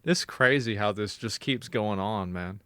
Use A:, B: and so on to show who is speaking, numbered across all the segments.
A: It's crazy how this just keeps going on, man.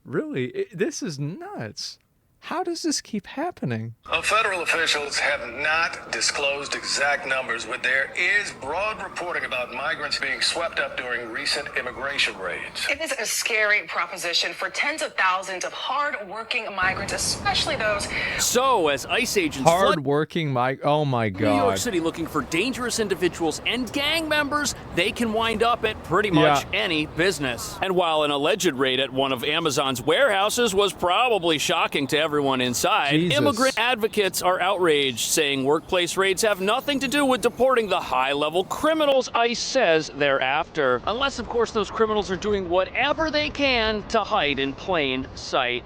A: Really, this is nuts. How does this keep happening?
B: Federal officials have not disclosed exact numbers, but there is broad reporting about migrants being swept up during recent immigration raids.
C: It is a scary proposition for tens of thousands of hard-working migrants, especially those.
D: So, as ICE agents
A: hard-working oh my God.
D: New York City looking for dangerous individuals and gang members, they can wind up at pretty much any business. And while an alleged raid at one of Amazon's warehouses was probably shocking to everyone inside, immigrant advocates are outraged, saying workplace raids have nothing to do with deporting the high-level criminals ICE says they're after. Unless, of course, those criminals are doing whatever they can to hide in plain sight.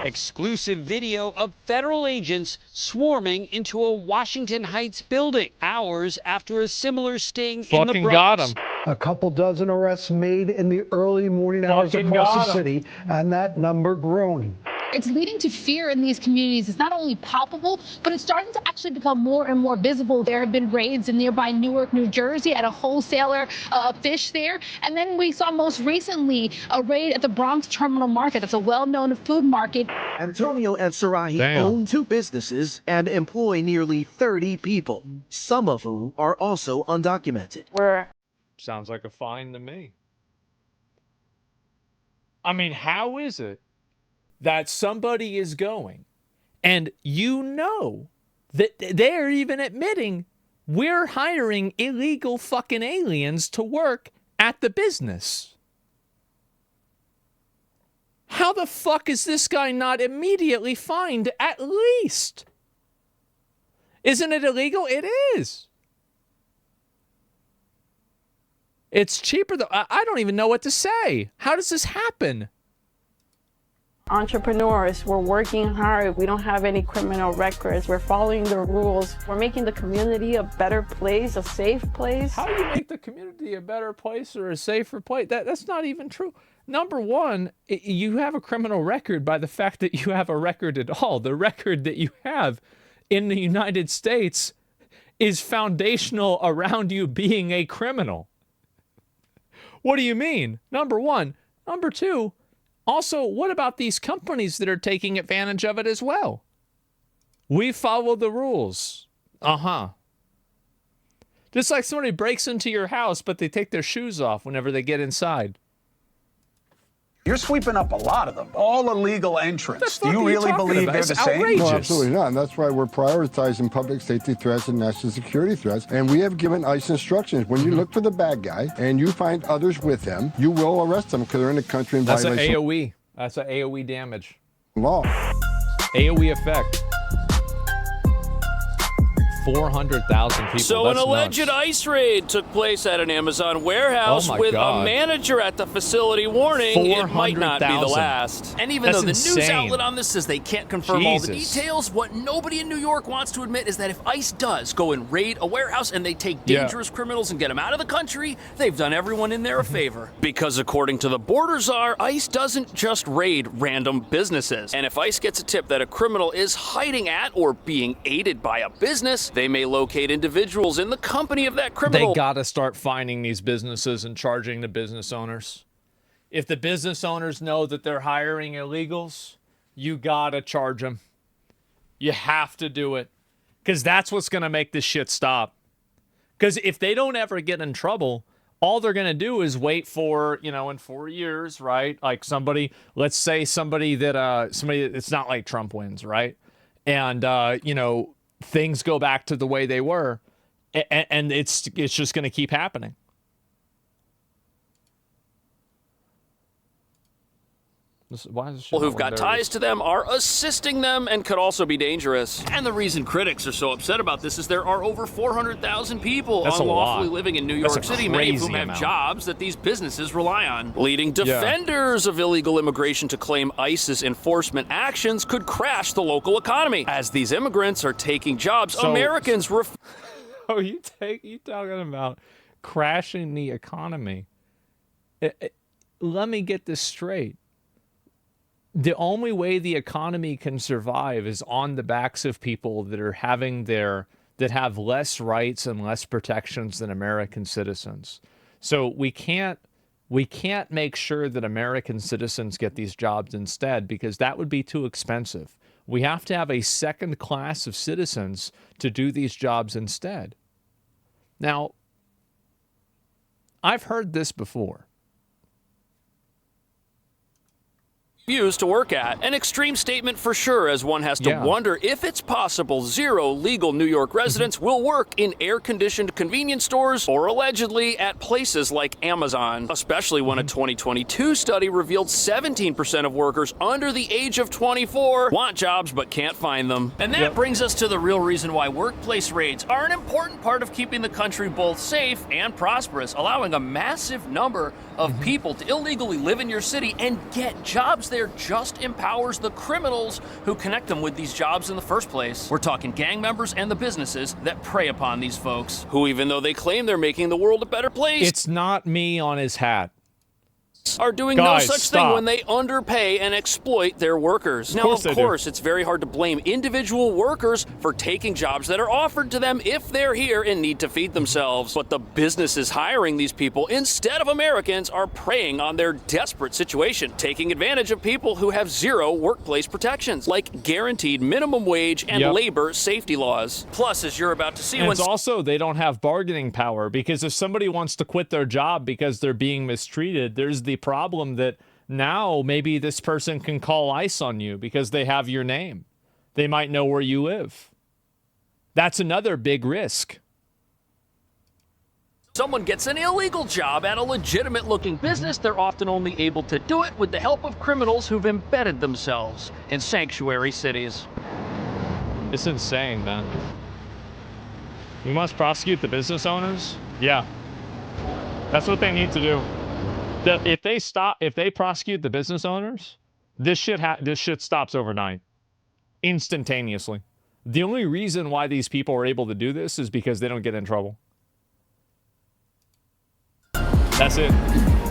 E: Exclusive video of federal agents swarming into a Washington Heights building hours after a similar sting in the Bronx.
A: Got him.
F: A couple dozen arrests made in the early morning hours across the city, and that number growing.
G: It's leading to fear in these communities. It's not only palpable, but it's starting to actually become more and more visible. There have been raids in nearby Newark, New Jersey at a wholesaler of fish there. And then we saw most recently a raid at the Bronx Terminal Market. It's a well-known food market.
H: Antonio and Sarahi own 2 businesses and employ nearly 30 people, some of whom are also undocumented.
A: Sounds like a fine to me. I mean, how is it that somebody is going and you know that they're even admitting we're hiring illegal fucking aliens to work at the business? How the fuck is this guy not immediately fined at least? Isn't it illegal? It is. It's cheaper though. I don't even know what to say. How does this happen?
I: Entrepreneurs, we're working hard. We don't have any criminal records. We're following the rules. We're making the community a better place, a safe place.
A: How do you make the community a better place or a safer place? That's not even true. Number one, you have a criminal record by the fact that you have a record at all. The record that you have in the United States is foundational around you being a criminal. What do you mean? Number one. Number two, also, what about these companies that are taking advantage of it as well? We follow the rules. Just like somebody breaks into your house, but they take their shoes off whenever they get inside.
J: You're sweeping up a lot of them, all illegal entrants. Do you really believe they're the same?
K: No, absolutely not. And that's why we're prioritizing public safety threats and national security threats. And we have given ICE instructions. When you look for the bad guy and you find others with him, you will arrest them because they're in the country in violation.
A: That's an AOE. That's an AOE damage.
K: Law.
A: AOE effect. 400,000 people.
D: So
A: That's
D: an alleged
A: nuts.
D: ICE raid took place at an Amazon warehouse
A: Oh my
D: with
A: God.
D: a manager at the facility warning it might not be the
A: 400,000.
D: last. And even
A: That's
D: though the news
A: insane.
D: outlet on this says they can't confirm all the
A: Jesus.
D: details, what nobody in New York wants to admit is that if ICE does go and raid a warehouse and they take dangerous criminals and get them out of the country, they've done everyone in there a favor. Because according to the border czar, ICE doesn't just raid random businesses. And if ICE gets a tip that a criminal is hiding at or being aided by a business, they may locate individuals in the company of that criminal.
A: They gotta start finding these businesses and charging the business owners. If the business owners know that they're hiring illegals, you gotta charge them. You have to do it. Because that's what's gonna make this shit stop. Because if they don't ever get in trouble, all they're gonna do is wait for, in 4 years, right? Like let's say somebody it's not like Trump wins, right? And, things go back to the way they were, and it's just going to keep happening.
D: People who've got ties to them are assisting them and could also be dangerous. And the reason critics are so upset about this is there are over 400,000 people unlawfully living in New York City, many of whom have jobs that these businesses rely on. Leading defenders of illegal immigration to claim ICE's enforcement actions could crash the local economy. As these immigrants are taking jobs, Americans...
A: you talking about crashing the economy. Let me get this straight. The only way the economy can survive is on the backs of people that are that have less rights and less protections than American citizens. So we can't We can't make sure that American citizens get these jobs instead because that would be too expensive. We have to have a second class of citizens to do these jobs instead. Now, I've heard this before.
D: Used to work at. An extreme statement for sure, as one has to wonder if it's possible 0 legal New York residents will work in air-conditioned convenience stores or allegedly at places like Amazon, especially when a 2022 study revealed 17% of workers under the age of 24 want jobs but can't find them. And that brings us to the real reason why workplace raids are an important part of keeping the country both safe and prosperous, allowing a massive number of people to illegally live in your city and get jobs there just empowers the criminals who connect them with these jobs in the first place. We're talking gang members and the businesses that prey upon these folks, who even though they claim they're making the world a better place,
A: it's not me on his hat.
D: Are doing no such thing when they underpay and exploit their workers. Now, of course, it's very hard to blame individual workers for taking jobs that are offered to them if they're here and need to feed themselves. But the businesses hiring these people instead of Americans are preying on their desperate situation, taking advantage of people who have 0 workplace protections, like guaranteed minimum wage and labor safety laws. Plus, as you're about to see,
A: it's also they don't have bargaining power because if somebody wants to quit their job because they're being mistreated, there's the problem that now maybe this person can call ICE on you because they have your name. They might know where you live. That's another big risk.
D: Someone gets an illegal job at a legitimate-looking business, they're often only able to do it with the help of criminals who've embedded themselves in sanctuary cities.
A: It's insane, man. We must prosecute the business owners? Yeah. That's what they need to do. If they prosecute the business owners, this shit stops overnight, instantaneously. The only reason why these people are able to do this is because they don't get in trouble. That's it.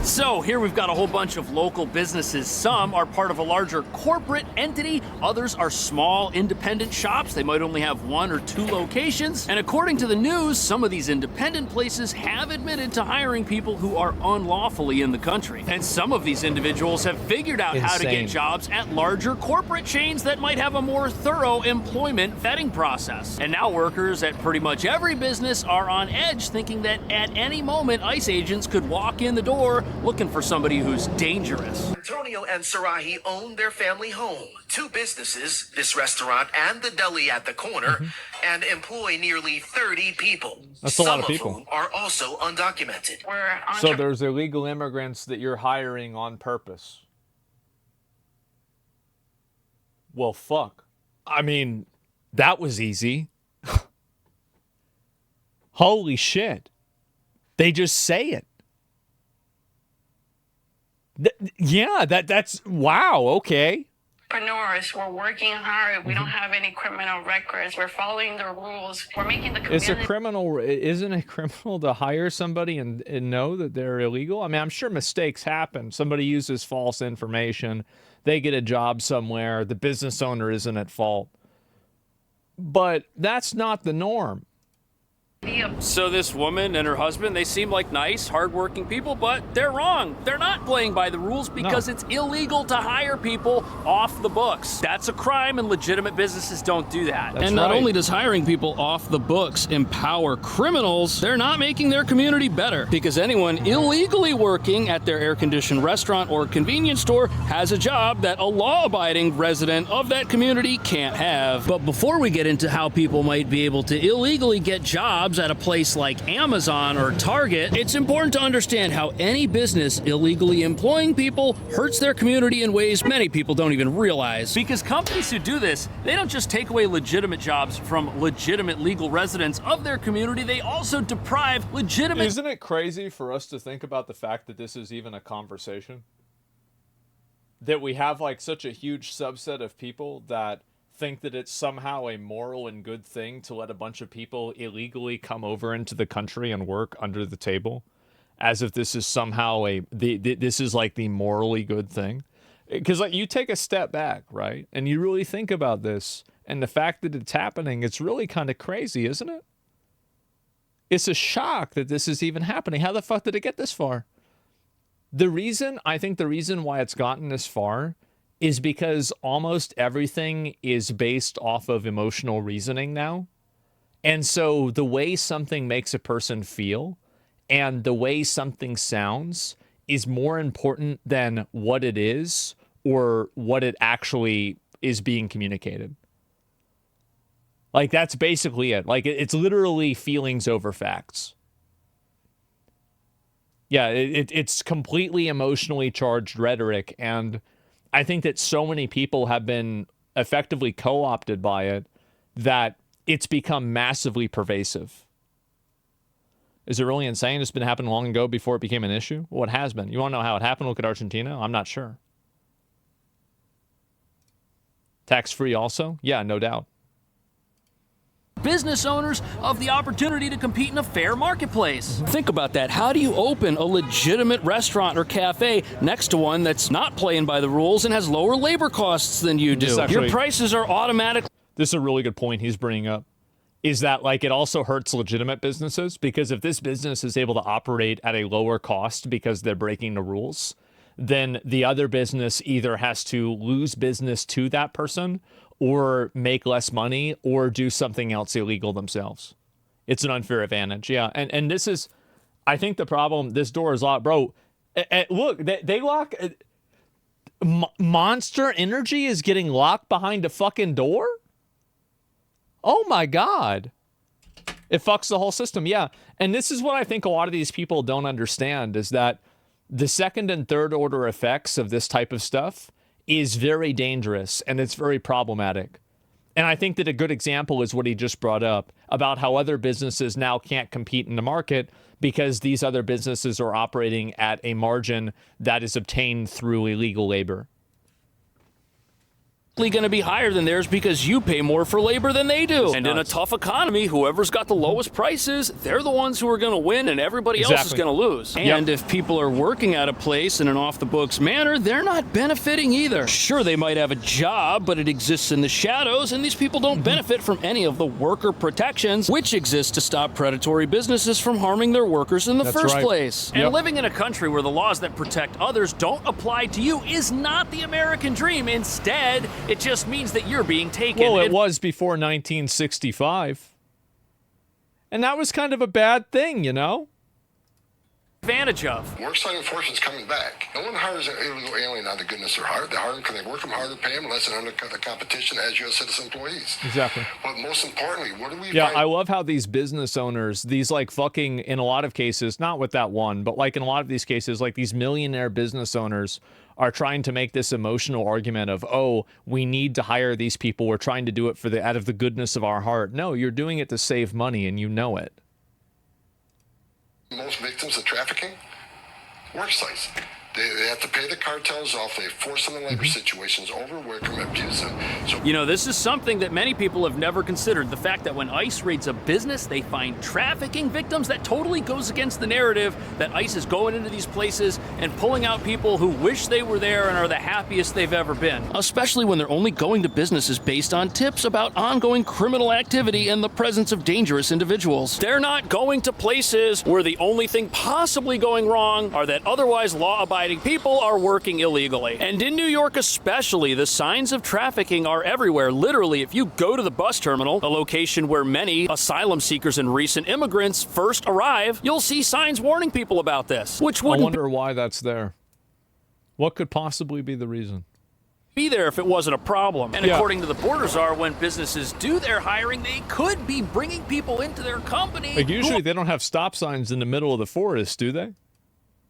D: So here we've got a whole bunch of local businesses. Some are part of a larger corporate entity. Others are small independent shops. They might only have 1 or 2 locations. And according to the news, some of these independent places have admitted to hiring people who are unlawfully in the country. And some of these individuals have figured out how to get jobs at larger corporate chains that might have a more thorough employment vetting process. And now workers at pretty much every business are on edge, thinking that at any moment ICE agents could walk in the door looking for somebody who's dangerous.
H: Antonio and Sarahi own their family home, 2 businesses, this restaurant and the deli at the corner, and employ nearly 30 people.
A: That's a lot of people.
H: Some of whom are also undocumented.
A: So there's illegal immigrants that you're hiring on purpose. Well, fuck. I mean, that was easy. Holy shit. They just say it. That's wow. Okay.
I: Entrepreneurs, we're working hard. We don't have any criminal records. We're following the rules. We're making the community.
A: Isn't it criminal to hire somebody and know that they're illegal? I mean, I'm sure mistakes happen. Somebody uses false information. They get a job somewhere. The business owner isn't at fault. But that's not the norm.
D: So this woman and her husband, they seem like nice, hardworking people, but they're wrong. They're not playing by the rules because it's illegal to hire people off the books. That's a crime, and legitimate businesses don't do that.
A: That's
D: and not
A: right.
D: only does hiring people off the books empower criminals, they're not making their community better because anyone illegally working at their air-conditioned restaurant or convenience store has a job that a law-abiding resident of that community can't have. But before we get into how people might be able to illegally get jobs at a place like Amazon or Target, it's important to understand how any business illegally employing people hurts their community in ways many people don't even realize. Because companies who do this, they don't just take away legitimate jobs from legitimate legal residents of their community, they also deprive legitimate...
A: Isn't it crazy for us to think about the fact that this is even a conversation? That we have like such a huge subset of people that think that it's somehow a moral and good thing to let a bunch of people illegally come over into the country and work under the table, as if this is somehow this is like the morally good thing. Because like you take a step back, right, and you really think about this, and the fact that it's happening, it's really kind of crazy, isn't it? It's a shock that this is even happening. How the fuck did it get this far? I think the reason why it's gotten this far is because almost everything is based off of emotional reasoning now. And so the way something makes a person feel and the way something sounds is more important than what it is or what it actually is being communicated. Like, that's basically it. Like, it's literally feelings over facts. Yeah, it's completely emotionally charged rhetoric, and I think that so many people have been effectively co-opted by it that it's become massively pervasive. Is it really insane? It's been happening long ago before it became an issue? Well, it has been. You want to know how it happened? Look at Argentina. I'm not sure. Tax-free also? Yeah, no doubt.
D: Business owners of the opportunity to compete in a fair marketplace. Think about that. How do you open a legitimate restaurant or cafe next to one that's not playing by the rules and has lower labor costs than you do? Your prices are automatic.
A: This is a really good point he's bringing up. Is that, like, it also hurts legitimate businesses, because if this business is able to operate at a lower cost because they're breaking the rules, then the other business either has to lose business to that person or make less money or do something else illegal themselves. It's an unfair advantage. Yeah. And this is, I think the problem, this door is locked. Bro, look, they lock, Monster Energy is getting locked behind a fucking door? Oh my God. It fucks the whole system. Yeah. And this is what I think a lot of these people don't understand, is that the second and third order effects of this type of stuff is very dangerous and it's very problematic. And I think that a good example is what he just brought up about how other businesses now can't compete in the market because these other businesses are operating at a margin that is obtained through illegal labor.
D: Going to be higher than theirs because you pay more for labor than they do. And in a tough economy, whoever's got the lowest prices, they're the ones who are going to win and everybody else is going to lose. And if people are working at a place in an off-the-books manner, they're not benefiting either. Sure, they might have a job, but it exists in the shadows, and these people don't benefit from any of the worker protections, which exist to stop predatory businesses from harming their workers in the first place. And living in a country where the laws that protect others don't apply to you is not the American dream. Instead, it just means that you're being taken.
A: Well, it was before 1965. And that was kind of a bad thing, you know?
D: Advantage of.
K: Worksite enforcement's coming back. No one hires an illegal alien out of the goodness of their heart. They hire them because they work them hard to pay them unless they're under the competition as U.S. citizen employees.
A: Exactly.
K: But most importantly, what do we...
A: Yeah, I love how these business owners, these like fucking, in a lot of cases, not with that one, but like in a lot of these cases, like these millionaire business owners are trying to make this emotional argument of, oh, we need to hire these people. We're trying to do it for the out of the goodness of our heart. No, you're doing it to save money, and you know it.
K: Most victims of trafficking? Work sites. They have to pay the cartels off. They force them in labor situations, overwork them, abuse them. So,
D: you know, this is something that many people have never considered. The fact that when ICE raids a business, they find trafficking victims, that totally goes against the narrative that ICE is going into these places and pulling out people who wish they were there and are the happiest they've ever been. Especially when they're only going to businesses based on tips about ongoing criminal activity and the presence of dangerous individuals. They're not going to places where the only thing possibly going wrong are that otherwise law-abiding people are working illegally. And in New York especially, the signs of trafficking are everywhere. Literally, if you go to the bus terminal, a location where many asylum seekers and recent immigrants first arrive, you'll see signs warning people about this, which wouldn't
A: I wonder why that's there. What could possibly be the reason?
D: Be there if it wasn't a problem. And according to the Border Czar, when businesses do their hiring, they could be bringing people into their company.
A: Like usually they don't have stop signs in the middle of the forest, do they?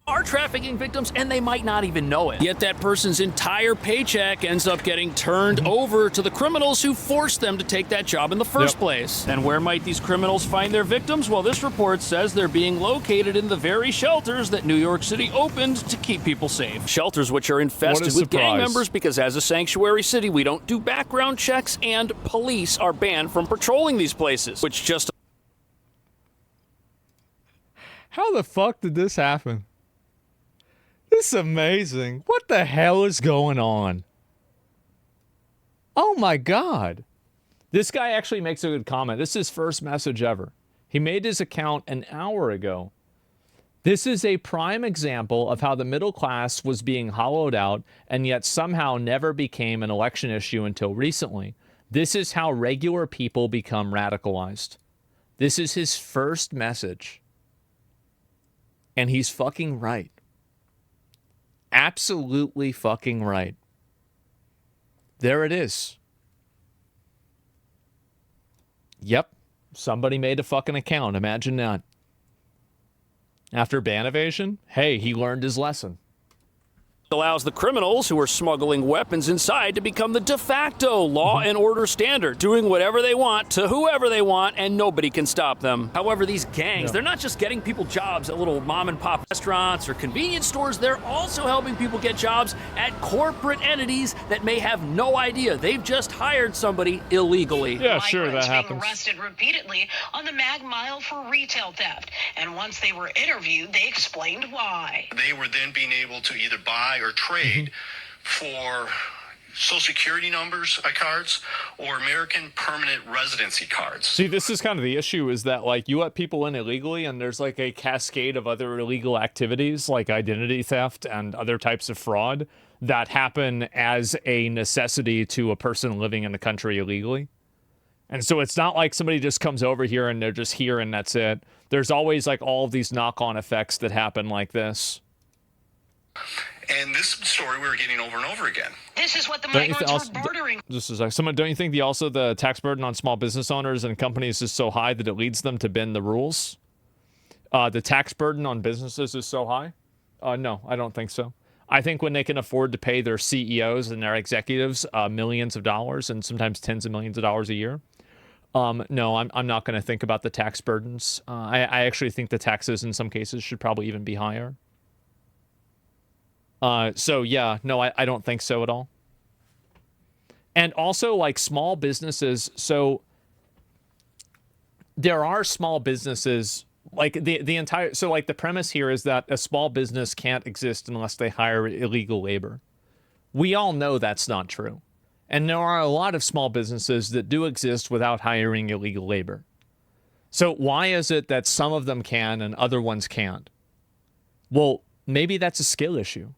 D: Are trafficking victims, and they might not even know it. Yet that person's entire paycheck ends up getting turned over to the criminals who forced them to take that job in the first place. And where might these criminals find their victims? Well, this report says they're being located in the very shelters that New York City opened to keep people safe. Shelters which are infested with gang members because as a sanctuary city, we don't do background checks, and police are banned from patrolling these places, which just...
A: How the fuck did this happen? This is amazing. What the hell is going on? Oh my God. This guy actually makes a good comment. This is his first message ever. He made his account an hour ago. This is a prime example of how the middle class was being hollowed out and yet somehow never became an election issue until recently. This is how regular people become radicalized. This is his first message. And he's fucking right. Absolutely fucking right. There it is. Yep. Somebody made a fucking account. Imagine that. After ban evasion, hey, he learned his lesson.
D: Allows the criminals who are smuggling weapons inside to become the de facto law and order standard, doing whatever they want to whoever they want, and nobody can stop them. However, these gangs, they're not just getting people jobs at little mom and pop restaurants or convenience stores, they're also helping people get jobs at corporate entities that may have no idea they've just hired somebody illegally.
A: Yeah, sure, that happens.
C: Being arrested repeatedly on the Mag Mile for retail theft, and once they were interviewed, they explained why.
L: They were then being able to either buy or trade for Social Security numbers, cards, or American permanent residency cards.
A: See, this is kind of the issue, is that, like, you let people in illegally and there's like a cascade of other illegal activities like identity theft and other types of fraud that happen as a necessity to a person living in the country illegally. And so it's not like somebody just comes over here and they're just here and that's it. There's always like all of these knock-on effects that happen like this.
L: And this story we were getting over and over again.
C: This is what the migrants were bartering.
A: This is like, don't you think the tax burden on small business owners and companies is so high that it leads them to bend the rules? The tax burden on businesses is so high? No, I don't think so. I think when they can afford to pay their CEOs and their executives millions of dollars and sometimes tens of millions of dollars a year, no, I'm not going to think about the tax burdens. I actually think the taxes in some cases should probably even be higher. So yeah, no, I don't think so at all. And also, like, small businesses, so there are small businesses, like the entire, so like the premise here is that a small business can't exist unless they hire illegal labor. We all know that's not true. And there are a lot of small businesses that do exist without hiring illegal labor. So why is it that some of them can and other ones can't? Well, maybe that's a skill issue.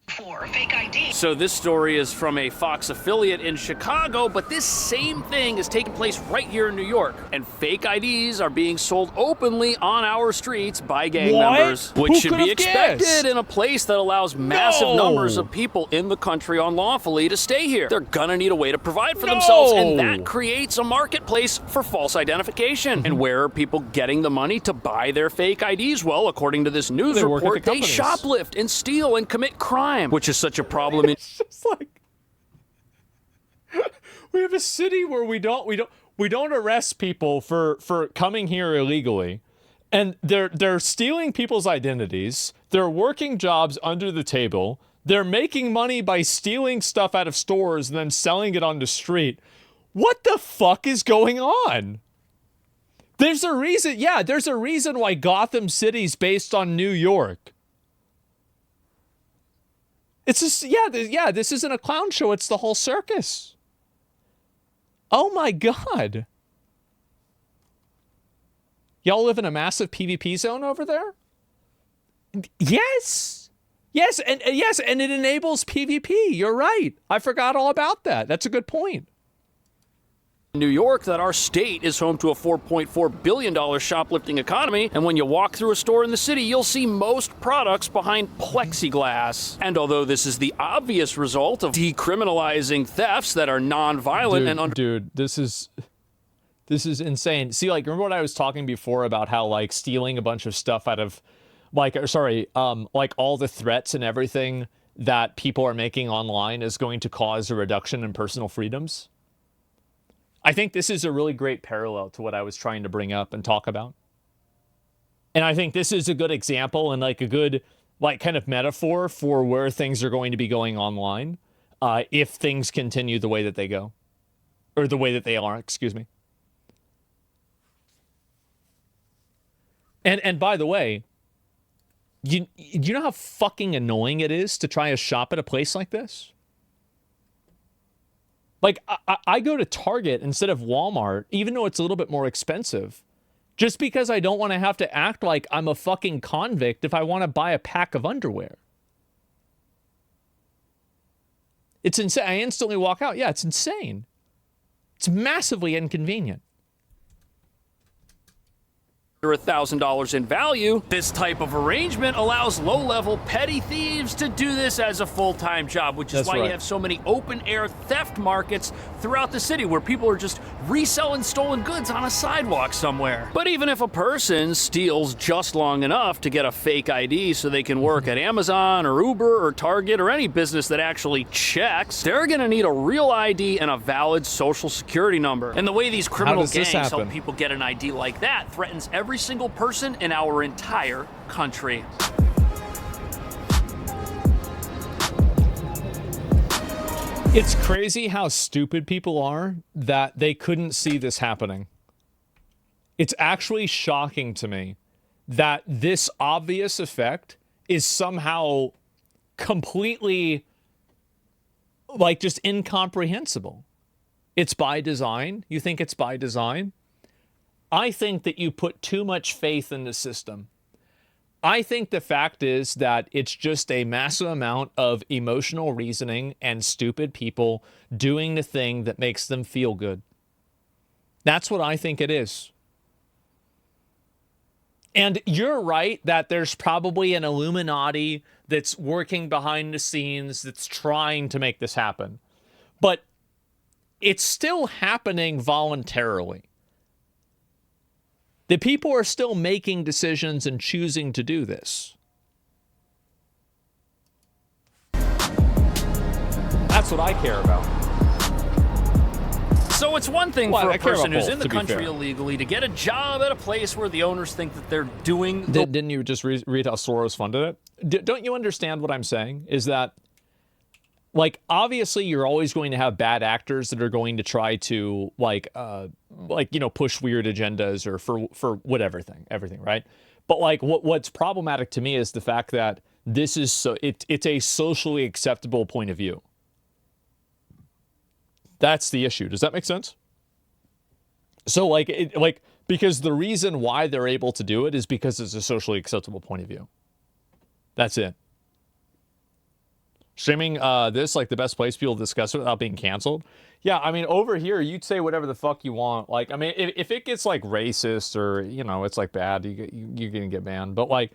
C: For fake ID.
D: So this story is from a Fox affiliate in Chicago, but this same thing is taking place right here in New York. And fake IDs are being sold openly on our streets by gang members, which should be expected in a place that allows massive numbers of people in the country unlawfully to stay here. They're gonna need a way to provide for themselves, and that creates a marketplace for false identification. And where are people getting the money to buy their fake IDs? Well, according to this news report, they shoplift and steal and commit crime, which is such a problem.
A: It's just like, we have a city where we don't arrest people for coming here illegally, and they're stealing people's identities. They're working jobs under the table. They're making money by stealing stuff out of stores and then selling it on the street. What the fuck is going on? There's a reason. Yeah, there's a reason why Gotham City's based on New York. It's just, yeah, this isn't a clown show. It's the whole circus. Oh my God. Y'all live in a massive PvP zone over there? Yes. Yes, and it enables PvP. You're right. I forgot all about that. That's a good point.
D: New York, that our state is home to a $4.4 billion shoplifting economy, and when you walk through a store in the city, you'll see most products behind plexiglass. And although this is the obvious result of decriminalizing thefts that are non-violent
A: Dude, this is insane. See, like, remember what I was talking before about how, like, stealing a bunch of stuff out of, like, like all the threats and everything that people are making online is going to cause a reduction in personal freedoms? I think this is a really great parallel to what I was trying to bring up and talk about. And I think this is a good example and like a good, like, kind of metaphor for where things are going to be going online if things continue the way that they go. Or the way that they are, excuse me. And by the way, you know how fucking annoying it is to try to shop at a place like this? Like, I go to Target instead of Walmart, even though it's a little bit more expensive, just because I don't want to have to act like I'm a fucking convict if I want to buy a pack of underwear. It's insane. I instantly walk out. Yeah, it's insane. It's massively inconvenient.
D: Under $1,000 in value, this type of arrangement allows low-level petty thieves to do this as a full-time job, which is why you have so many open-air theft markets throughout the city where people are just reselling stolen goods on a sidewalk somewhere. But even if a person steals just long enough to get a fake ID so they can work at Amazon or Uber or Target or any business that actually checks, they're going to need a real ID and a valid social security number. And the way these criminal gangs help people get an ID like that threatens every single person in our entire country.
A: It's crazy how stupid people are that they couldn't see this happening. It's actually shocking to me that this obvious effect is somehow completely, like, just incomprehensible. It's by design. You think it's by design? I think that you put too much faith in the system. I think the fact is that it's just a massive amount of emotional reasoning and stupid people doing the thing that makes them feel good. That's what I think it is. And you're right that there's probably an Illuminati that's working behind the scenes that's trying to make this happen. But it's still happening voluntarily. The people are still making decisions and choosing to do this. That's what I care about.
D: So it's one thing for a person who's in the country illegally to get a job at a place where the owners think that they're doing...
A: Didn't you just read how Soros funded it? Don't you understand what I'm saying? Is that, like, obviously you're always going to have bad actors that are going to try to, push weird agendas or for whatever thing, everything, right? But, like, what's problematic to me is the fact that this is it's a socially acceptable point of view. That's the issue. Does that make sense? So, because the reason why they're able to do it is because it's a socially acceptable point of view. That's it. Streaming this, like, the best place people discuss it without being canceled. Yeah, I mean, over here, you'd say whatever the fuck you want. Like, I mean, if it gets, like, racist or, it's, like, bad, you're going to get banned. But, like,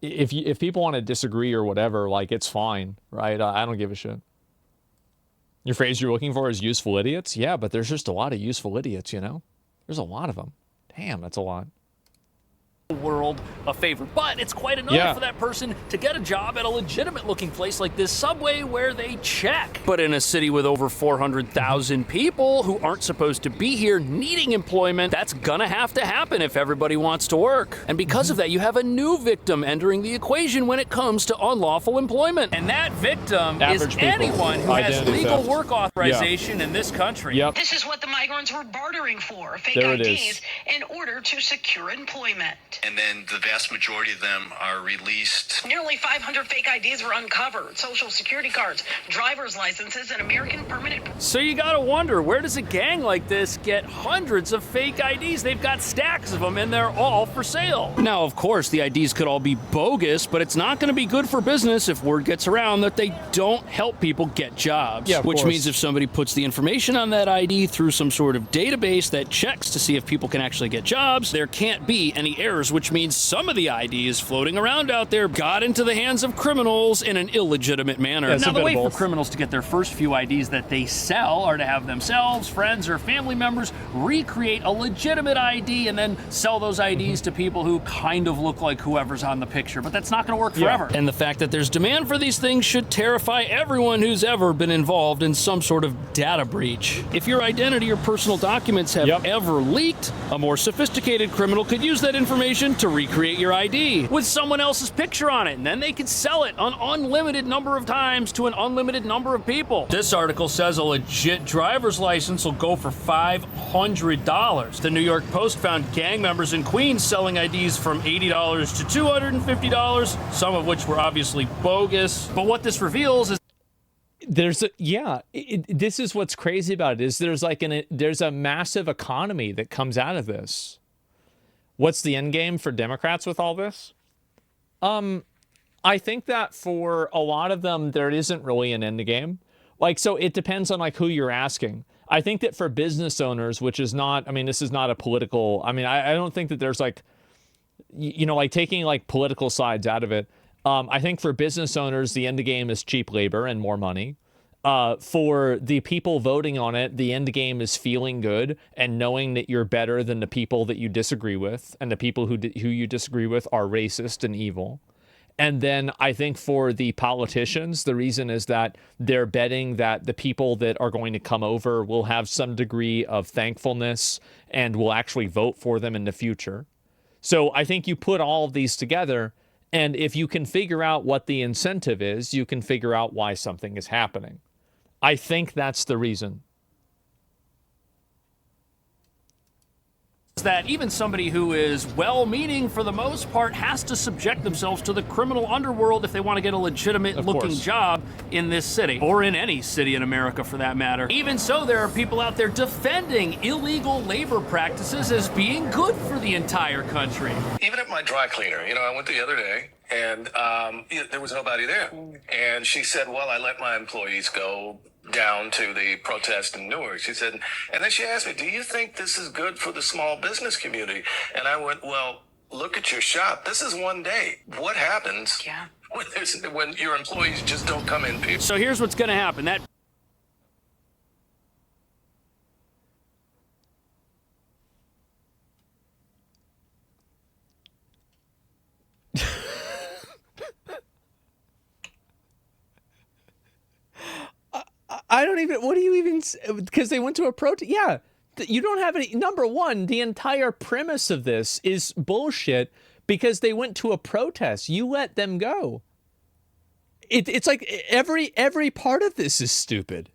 A: if people want to disagree or whatever, like, it's fine, right? I don't give a shit. Your phrase you're looking for is useful idiots? Yeah, but there's just a lot of useful idiots, There's a lot of them. Damn, that's a lot.
D: World a favor, but it's quite another for that person to get a job at a legitimate looking place like this Subway where they check. But in a city with over 400,000 people who aren't supposed to be here needing employment, that's gonna have to happen if everybody wants to work. And because of that, you have a new victim entering the equation when it comes to unlawful employment. And that victim is anyone who has legal work authorization in this country.
C: This is what the migrants were bartering for, fake IDs, in order to secure employment.
L: And then the vast majority of them are released.
C: Nearly 500 fake IDs were uncovered, social security cards, driver's licenses, and American permanent...
D: So you gotta wonder, where does a gang like this get hundreds of fake IDs? They've got stacks of them, and they're all for sale. Now, of course, the IDs could all be bogus, but it's not gonna be good for business if word gets around that they don't help people get jobs.
A: Yeah,
D: which means if somebody puts the information on that ID through some sort of database that checks to see if people can actually get jobs, there can't be any errors, which means some of the IDs floating around out there got into the hands of criminals in an illegitimate manner. Now, the way for criminals to get their first few IDs that they sell are to have themselves, friends, or family members recreate a legitimate ID and then sell those IDs to people who kind of look like whoever's on the picture. But that's not going to work forever. And the fact that there's demand for these things should terrify everyone who's ever been involved in some sort of data breach. If your identity or personal documents have ever leaked, a more sophisticated criminal could use that information to recreate your ID with someone else's picture on it, and then they could sell it an unlimited number of times to an unlimited number of people. This article says a legit driver's license will go for $500. The New York Post found gang members in Queens selling IDs from $80 to $250, some of which were obviously bogus. But what this reveals is
A: This is what's crazy about it, is there's a massive economy that comes out of this. What's the end game for Democrats with all this? I think that for a lot of them, there isn't really an end game. Like, so it depends on like who you're asking. I think that for business owners, which is not, I mean, this is not a political, I mean, I don't think that there's like, like taking like political sides out of it. I think for business owners, the end game is cheap labor and more money. For the people voting on it, the end game is feeling good and knowing that you're better than the people that you disagree with, and the people who you disagree with are racist and evil. And then I think for the politicians, the reason is that they're betting that the people that are going to come over will have some degree of thankfulness and will actually vote for them in the future. So I think you put all of these together, and if you can figure out what the incentive is, you can figure out why something is happening. I think that's the reason.
D: That even somebody who is well-meaning for the most part has to subject themselves to the criminal underworld if they want to get a legitimate-looking job in this city, or in any city in America for that matter. Even so, there are people out there defending illegal labor practices as being good for the entire country.
B: Even at my dry cleaner, I went the other day, and there was nobody there. And she said, well, I let my employees go down to the protest in Newark. She said, and then she asked me, do you think this is good for the small business community? And I went, well, look at your shop. This is one day. What happens when your employees just don't come in, people?
D: So here's what's going to happen. That
A: I don't even, what do you even, because they went to a protest. Yeah, you don't have any, number one, the entire premise of this is bullshit because they went to a protest. You let them go. It's like every part of this is stupid.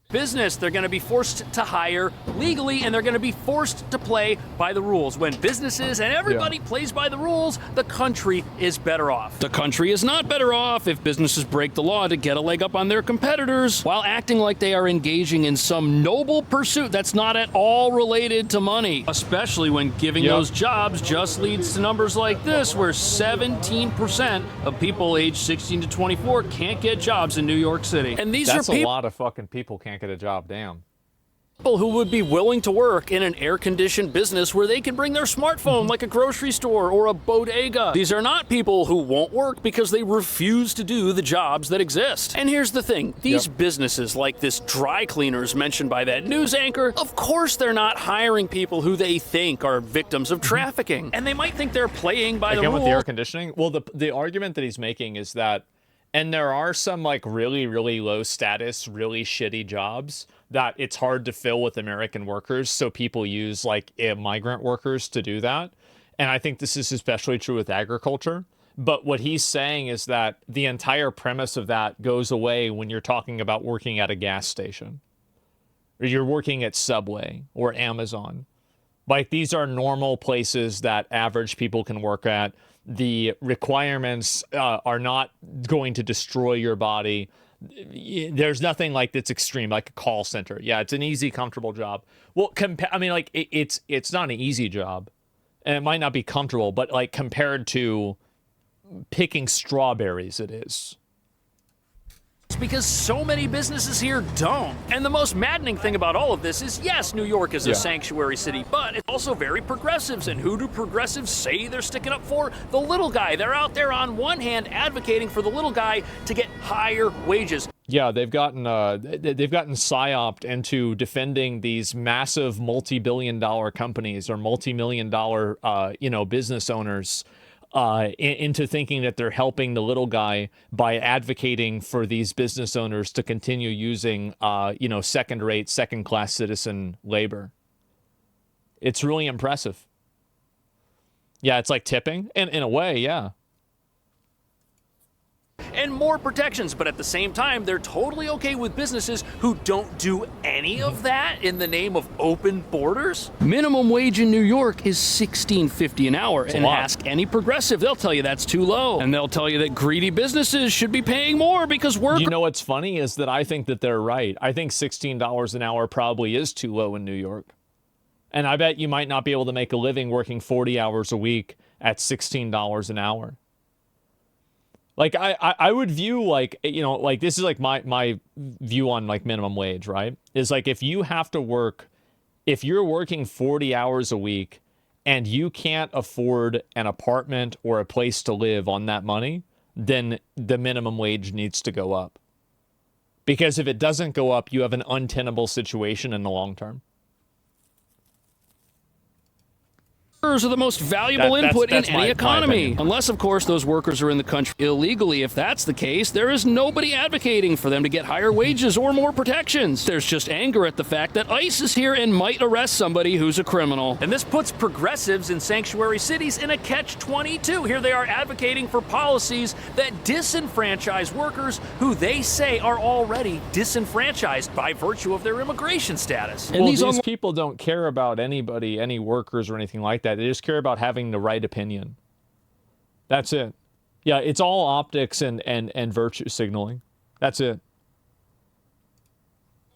D: business, they're going to be forced to hire legally, and they're going to be forced to play by the rules. When businesses and everybody plays by the rules, the country is better off. The country is not better off if businesses break the law to get a leg up on their competitors while acting like they are engaging in some noble pursuit that's not at all related to money, especially when giving those jobs just leads to numbers like this, where 17% of people aged 16 to 24 can't get jobs in New York City. And these
A: That's
D: are people,
A: a lot of fucking people can't get a job. Damn.
D: People who would be willing to work in an air-conditioned business where they can bring their smartphone like a grocery store or a bodega. These are not people who won't work because they refuse to do the jobs that exist. And here's the thing. These businesses, like this dry cleaners mentioned by that news anchor, of course they're not hiring people who they think are victims of trafficking. And they might think they're playing by the rules.
A: Again, with the air conditioning, well, the argument that he's making is that, and there are some like really, really low status, really shitty jobs that it's hard to fill with American workers. So people use like migrant workers to do that. And I think this is especially true with agriculture. But what he's saying is that the entire premise of that goes away when you're talking about working at a gas station, or you're working at Subway or Amazon. Like, these are normal places that average people can work at. The requirements are not going to destroy your body. There's nothing like that's extreme, like a call center. Yeah, it's an easy, comfortable job. Well, I mean, like, it's not an easy job, and it might not be comfortable, but like compared to picking strawberries, it is.
D: It's because so many businesses here don't. And the most maddening thing about all of this is, yes, New York is a sanctuary city, but it's also very progressives. And who do progressives say they're sticking up for? The little guy. They're out there on one hand advocating for the little guy to get higher wages.
A: Yeah, they've gotten psyoped into defending these massive multi-billion-dollar companies or multi-million-dollar business owners into thinking that they're helping the little guy by advocating for these business owners to continue using, second-rate, second-class citizen labor. It's really impressive. Yeah, it's like tipping, in a way, yeah.
D: and more protections, but at the same time, they're totally okay with businesses who don't do any of that in the name of open borders. Minimum wage in New York is $16.50 an hour, and ask any progressive, they'll tell you that's too low, and they'll tell you that greedy businesses should be paying more because workers...
A: You know what's funny is that I think that they're right. I think $16 an hour probably is too low in New York. And I bet you might not be able to make a living working 40 hours a week at $16 an hour. Like, I would view, like, you know, like, this is, like, my view on, like, minimum wage, right? Is, like, if you have to work, if you're working 40 hours a week and you can't afford an apartment or a place to live on that money, then the minimum wage needs to go up. Because if it doesn't go up, you have an untenable situation in the long term.
D: Workers are the most valuable input in any economy. Unless, of course, those workers are in the country illegally. If that's the case, there is nobody advocating for them to get higher wages or more protections. There's just anger at the fact that ICE is here and might arrest somebody who's a criminal. And this puts progressives in sanctuary cities in a catch-22. Here they are advocating for policies that disenfranchise workers who they say are already disenfranchised by virtue of their immigration status.
A: And these people don't care about anybody, any workers or anything like that. They just care about having the right opinion. That's it. Yeah, it's all optics and virtue signaling. That's it.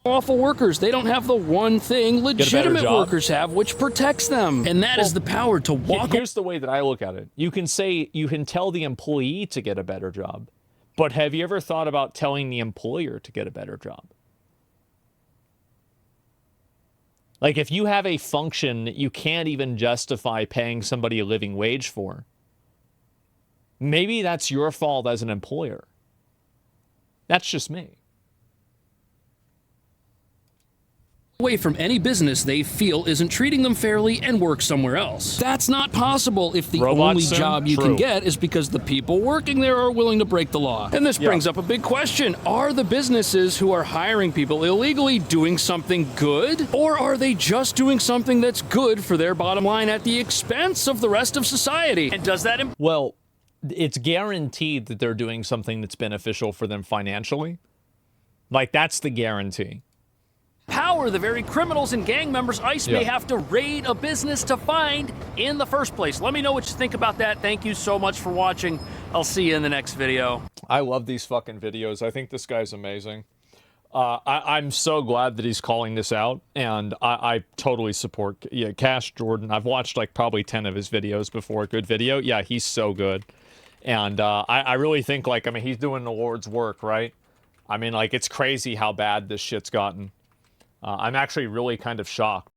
D: Awful workers, they don't have the one thing legitimate workers have, which protects them. And that is the power to walk.
A: Here's the way that I look at it. You can tell the employee to get a better job. But have you ever thought about telling the employer to get a better job? Like, if you have a function that you can't even justify paying somebody a living wage for, maybe that's your fault as an employer. That's just me.
D: Away from any business they feel isn't treating them fairly and work somewhere else. That's not possible if the only job you can get is because the people working there are willing to break the law. And this brings up a big question. Are the businesses who are hiring people illegally doing something good? Or are they just doing something that's good for their bottom line at the expense of the rest of society? And does that...
A: Well, it's guaranteed that they're doing something that's beneficial for them financially. Like, that's the guarantee.
D: Power the very criminals and gang members ICE may have to raid a business to find in the first place. Let me know what you think about that. Thank you so much for watching. I'll see you in the next video.
A: I love these fucking videos. I think this guy's amazing. I'm so glad that he's calling this out, and I totally support Cash Jordan. I've watched like probably 10 of his videos before. Good video. Yeah, he's so good. And I really think, like, I mean, he's doing the Lord's work, right? I mean, like, it's crazy how bad this shit's gotten. I'm actually really kind of shocked.